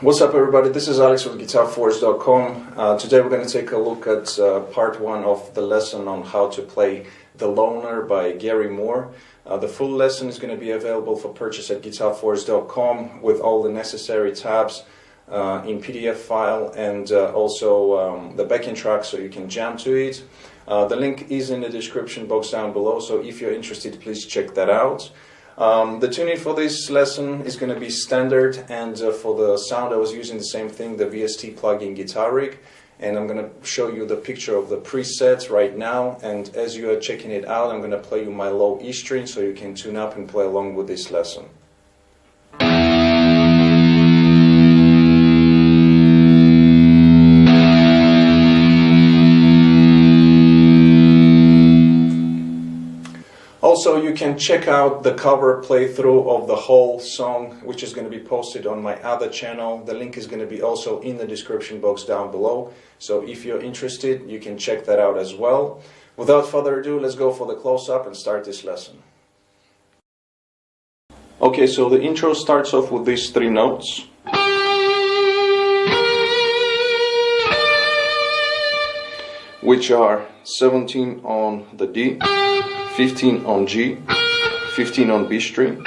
What's up, everybody? This is Alex with GuitarForce.com. Today we're going to take a look at part one of the lesson on how to play The Loner by Gary Moore. The full lesson is going to be available for purchase at GuitarForce.com with all the necessary tabs in PDF file and also the backing track so you can jam to it. The link is in the description box down below, so if you're interested, please check that out. The tuning for this lesson is going to be standard, and for the sound I was using the same thing, the VST plugin Guitar Rig, and I'm going to show you the picture of the preset right now, and as you are checking it out, I'm going to play you my low E string so you can tune up and play along with this lesson. Also, you can check out the cover playthrough of the whole song, which is going to be posted on my other channel. The link is going to be also in the description box down below. So if you're interested, you can check that out as well. Without further ado, let's go for the close-up and start this lesson. Okay, so the intro starts off with these three notes. Which are 17 on the D, 15 on G, 15 on B string,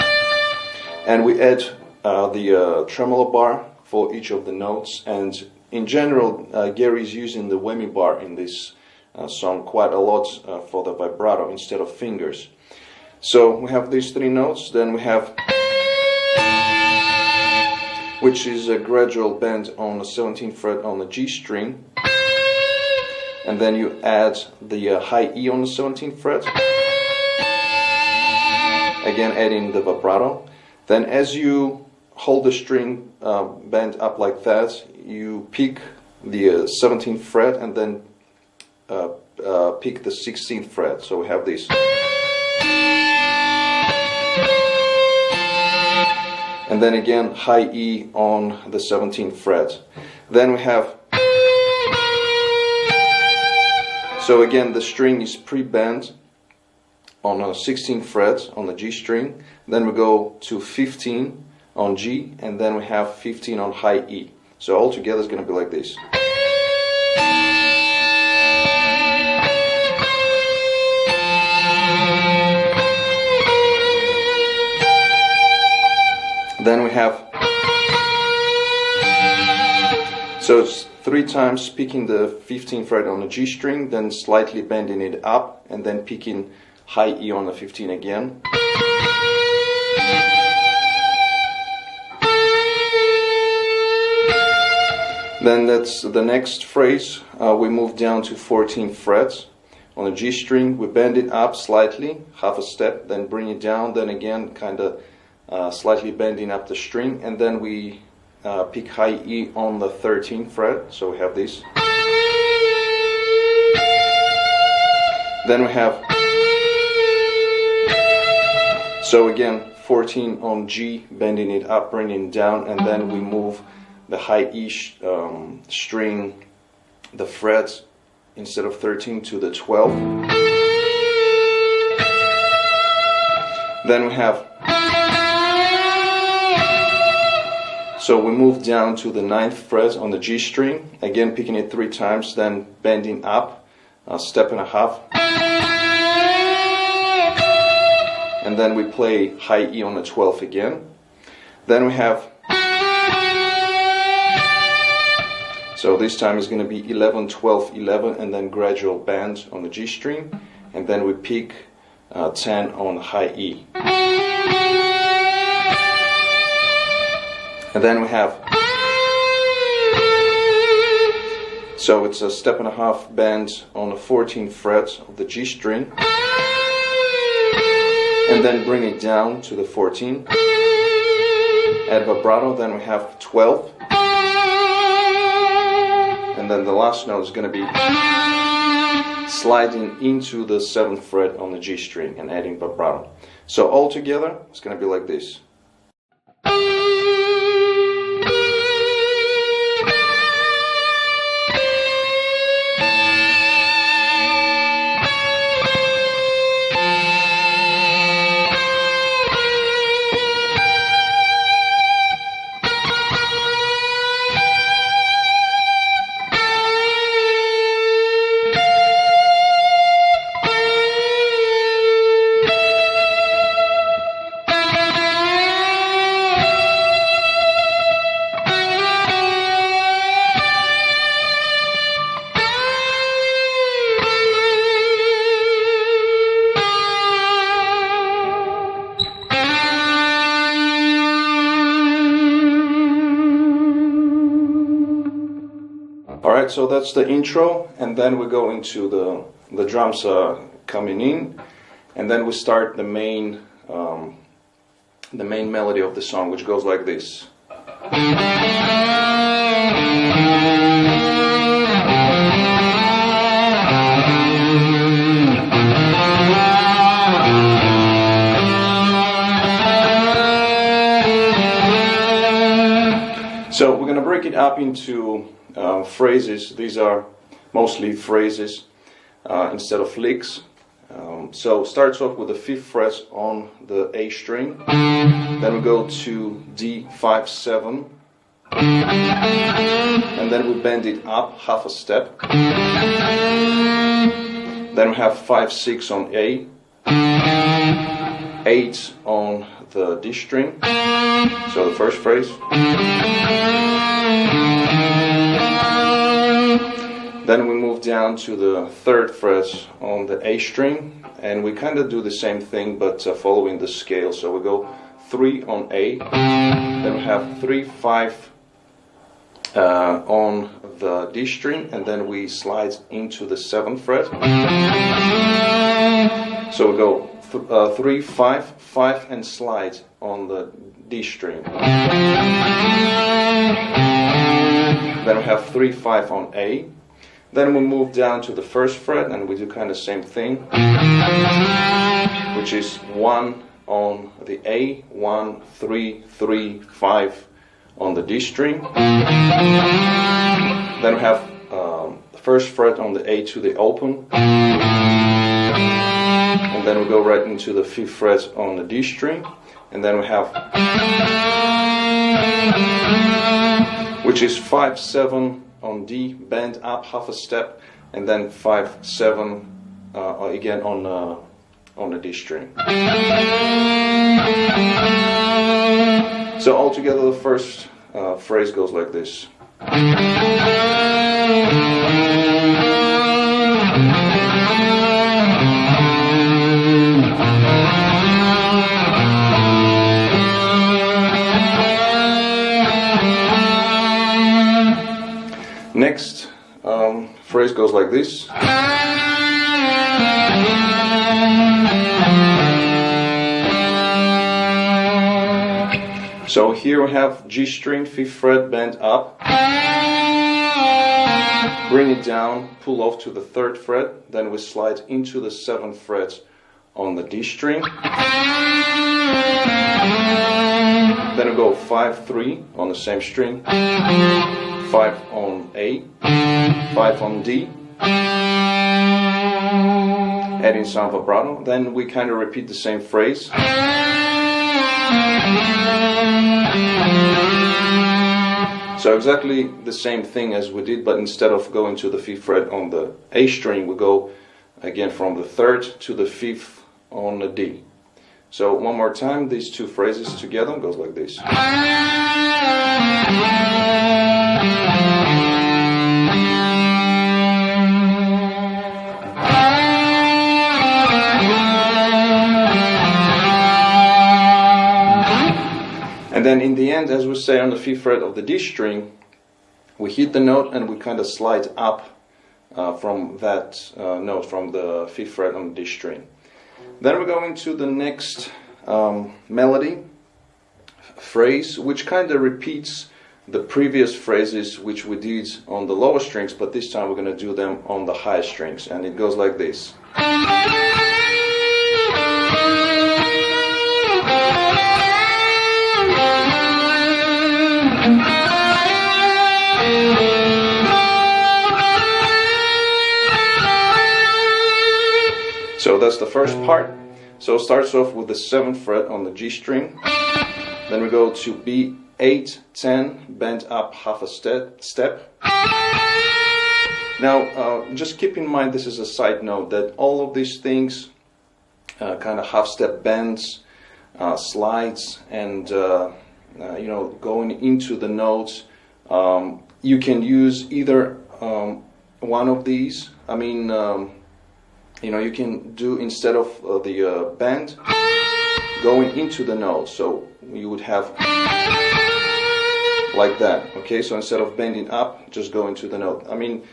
and we add the tremolo bar for each of the notes. And in general, Gary is using the whammy bar in this song quite a lot for the vibrato instead of fingers. So we have these three notes, then we have, which is a gradual bend on the 17th fret on the G string, and then you add the high E on the 17th fret, again adding the vibrato. Then as you hold the string bent up like that, you pick the 17th fret and then pick the 16th fret. So we have this. And then again high E on the 17th fret. Then we have, so again the string is pre-bent on a 16th fret on the G string, then we go to 15 on G, and then we have 15 on high E. So all together it's going to be like this. Then we have, so it's 3 times picking the 15th fret on the G string, then slightly bending it up, and then picking high E on the 15 again. Then that's the next phrase. We move down to 14th fret on the G string. We bend it up slightly, half a step, then bring it down, then again kind of slightly bending up the string, and then we pick high E on the 13th fret. So we have this. Then we have, so again 14 on G, bending it up, bringing it down, and then we move the high E string, the fret, instead of 13 to the 12. Then we have, so we move down to the 9th fret on the G string, again picking it 3 times, then bending up a step and a half. And then we play high E on the 12th again. Then we have, so this time is going to be 11, 12, 11, and then gradual bend on the G string, and then we pick 10 on high E. And then we have, so it's a step and a half bend on the 14th fret of the G string, and then bring it down to the 14, add vibrato, then we have 12, and then the last note is going to be sliding into the 7th fret on the G string and adding vibrato. So all together it's going to be like this. Alright, so that's the intro, and then we go into the drums coming in, and then we start the main melody of the song, which goes like this. So we're going to break it up into phrases. These are mostly phrases instead of licks. So starts off with the 5th fret on the A string. Then we go to D 5 7, and then we bend it up half a step. Then we have 5 6 on A, 8 on the D string. So the first phrase. Then we move down to the 3rd fret on the A string, and we kind of do the same thing but following the scale. So we go 3 on A, then we have 3 5 on the D string, and then we slide into the 7th fret. So we go 3 5 5 and slide on the D string. Then we have 3 5 on A. Then we move down to the 1st fret and we do kind of same thing, which is 1 on the A, 1 3 3 5 on the D string. Then we have the 1st fret on the A to the open, and then we go right into the 5th fret on the D string, and then we have, which is 5 7 on D, bend up half a step, and then 5 7 again on the D string. So altogether the first phrase goes like this. Next phrase goes like this. So here we have G string, 5th fret, bend up, bring it down, pull off to the 3rd fret, then we slide into the 7th fret on the D string. Then we go 5 3 on the same string, 5 on A, 5 on D, adding some vibrato. Then we kind of repeat the same phrase. So exactly the same thing as we did, but instead of going to the 5th fret on the A string, we go again from the 3rd to the 5th on the D. So one more time, these two phrases together goes like this. And then in the end, as we say on the 5th fret of the D string, we hit the note and we kind of slide up from that note, from the 5th fret on the D string. Then we're going to the next melody phrase, which kind of repeats the previous phrases which we did on the lower strings, but this time we're going to do them on the high strings, and it goes like this. So that's the first part. So it starts off with the 7th fret on the G string. Then we go to B 8, 10, bend up half a step. Now, just keep in mind, this is a side note, that all of these things, kind of half step bends, slides, and going into the notes, you can use either one of these. I mean, you can do, instead of the bend, going into the note. So you would have like that. Okay, so instead of bending up, just go into the note. I mean,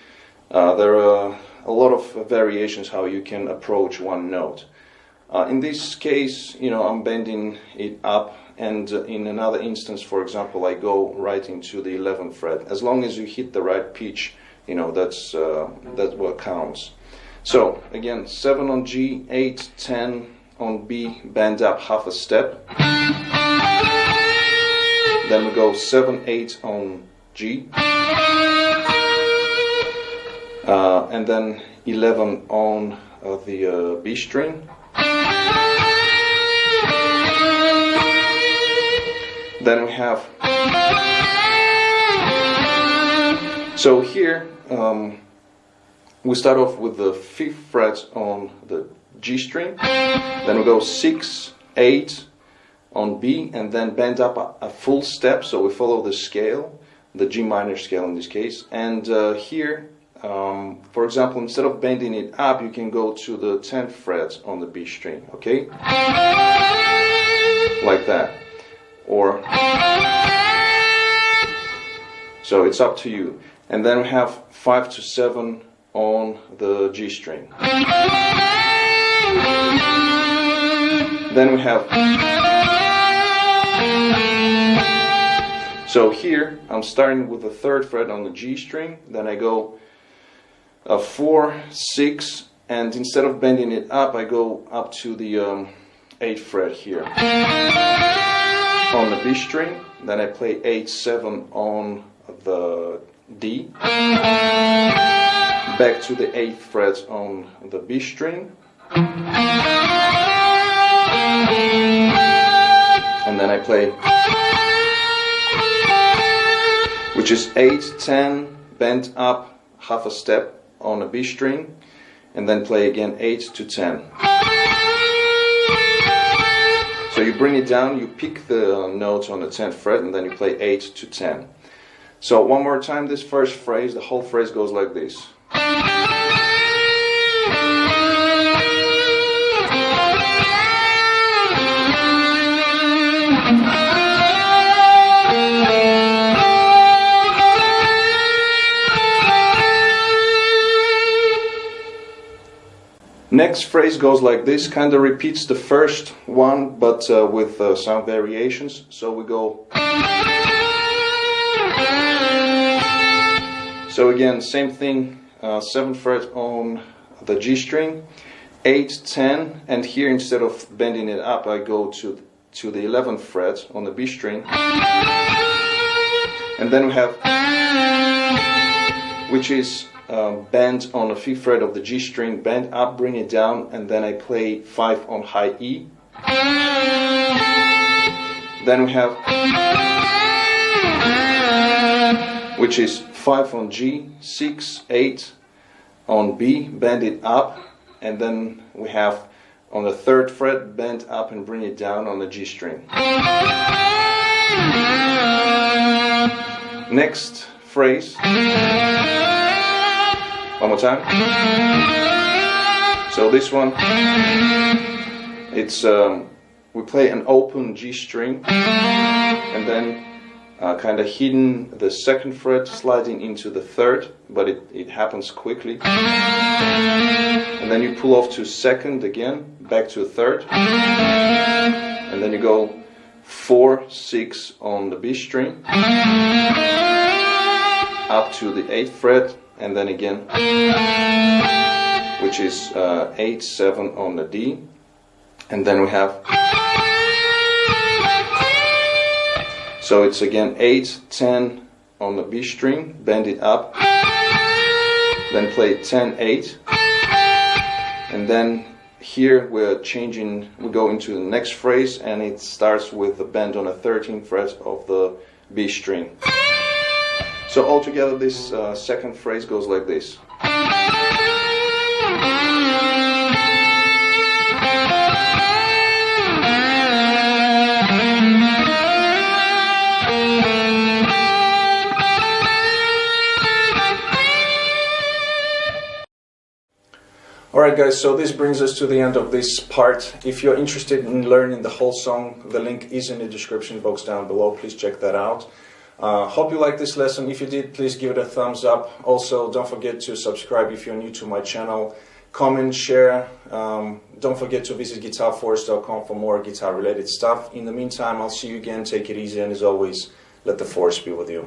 there are a lot of variations how you can approach one note. In this case, I'm bending it up, and in another instance, for example, I go right into the 11th fret. As long as you hit the right pitch, that's what counts. So again, 7 on G, 8, 10 on B, bend up half a step. Then we go 7, 8 on G, and then 11 on the B string. Then we have, so here we start off with the 5th fret on the G string, then we go 6, 8 on B, and then bend up a full step, so we follow the scale, the G minor scale in this case. And here, for example, instead of bending it up, you can go to the 10th fret on the B string, okay? Like that. Or, so it's up to you. And then we have 5 to 7 on the G string. Then we have, so here I'm starting with the 3rd fret on the G string, then I go 4, 6, and instead of bending it up, I go up to the 8th fret here on the B string, then I play 8, 7 on the D, back to the 8th fret on the B string, and then I play, which is 8, 10, bend up half a step on a B string, and then play again 8 to 10. So you bring it down, you pick the notes on the 10th fret, and then you play 8 to 10. So one more time, this first phrase, the whole phrase goes like this. Next phrase goes like this, kind of repeats the first one, but with some variations. So we go. So again, same thing, 7th fret on the G string, 8, 10, and here instead of bending it up, I go to the 11th fret on the B string, and then we have, which is bend on the 5th fret of the G string, bend up, bring it down, and then I play 5 on high E. Then we have, which is 5 on G, 6, 8 on B, bend it up, and then we have on the 3rd fret, bend up and bring it down on the G string. Next phrase. One more time. So this one, it's we play an open G string, and then kind of hidden the 2nd fret, sliding into the 3rd, but it happens quickly. And then you pull off to 2nd again, back to 3rd, and then you go 4, 6 on the B string, up to the 8th fret, and then again, which is 8, 7 on the D, and then we have, so it's again 8, 10 on the B string, bend it up, then play 10, 8, and then here we're changing, we go into the next phrase, and it starts with the bend on the 13th fret of the B string. So altogether this 2nd phrase goes like this. Alright guys, so this brings us to the end of this part. If you're interested in learning the whole song, the link is in the description box down below. Please check that out. Hope you liked this lesson. If you did, please give it a thumbs up. Also, don't forget to subscribe if you're new to my channel. Comment, share. Don't forget to visit GuitarForce.com for more guitar-related stuff. In the meantime, I'll see you again. Take it easy, and as always, let the force be with you.